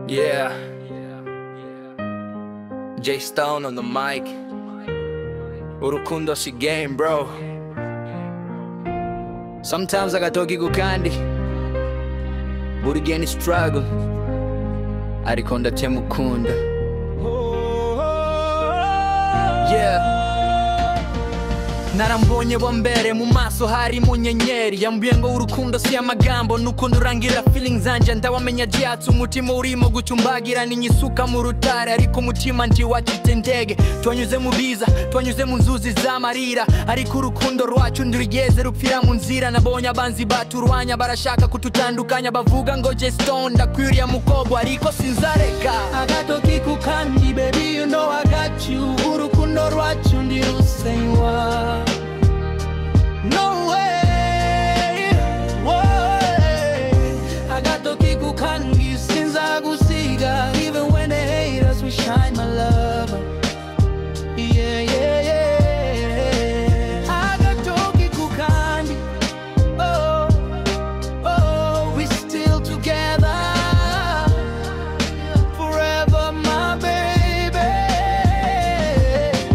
Yeah, J Stone on the mic. Urukundo si game, bro. Sometimes agatoki kukandi buri gihe ni struggle, ariko ndatemukunda. Yeah, narambonye wa mbere mu maso hari mu nyenyeri, yambwiye ngo urukundo si amagambo nuko ndurangira feelings zanje, ndawamenya jiatsu umutima urimo gucumbagira ninyisuka mu rutare, ariko umutima ndi wacitse ndege. Twanyuze mu biza, twanyuze mu nzuzi z'amarira, ariko urukundo rwacu ndirigeze rupfira mu nzira. Nabonye abanzi baturwanya barashaka kututandukanya, bavuga ngo J Stone ndakwiriye mukobwa, ariko sinzareka. Agatoki kukandi baby, you know I got you. Urukundo rwacu ndirusenywa. No way, agatoki kukandi sinzagusiga, even when they hate us we shine my love. Yeah, yeah, yeah. Agatoki kukandi, oh, oh, we still together forever, my baby.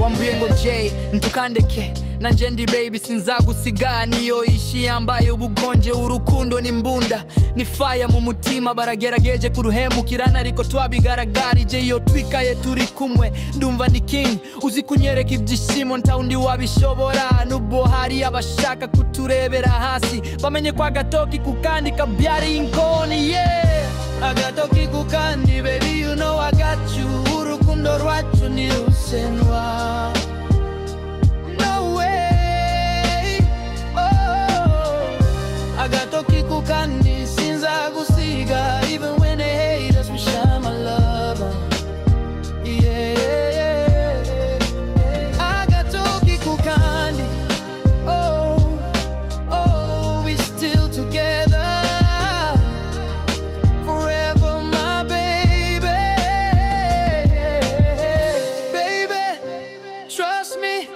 Wambwiye ngo J ntukandeke nanje ndi baby sinzagusiga, niyo ishi yambaye ubugonje. Urukundo ni mbunda, ni fire mu mutima, baragerageje kuruhemukirana ariko twabigaragarije. Iyo twikaye turi kumwe ndumva ndi king, uzi kunyereka ibyishimo ntawundi wabishobora. Nubwo hari abashaka kuturebera hasi, bamenye kwa agatoki kukandi kabyari inkoni. Yeah, agatoki kukandi baby, you know I got you. Urukundo rwacu nirusenwa. Agatoki kukandi sinzagusiga, even when they hate us we shine my love. Yeah, yeah, yeah. Agatoki kukandi, oh, oh, we still together forever, my baby. Baby, trust me,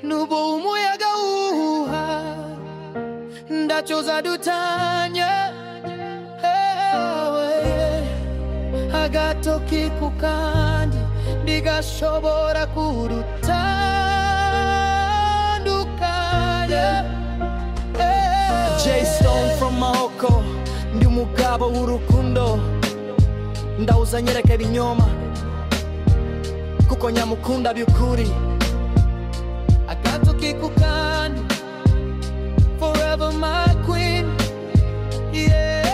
nubo umuyaga uha ndachoza dutanya. Agatoki kukandi ndigashobora kurutandukanya. J Stone from Mahoko, ndi umugabo w'urukundo, ndawuza nyereka ibinyoma kuko nyamukunda by'ukuri. Agatoki kukandi forever, my queen. Yeah.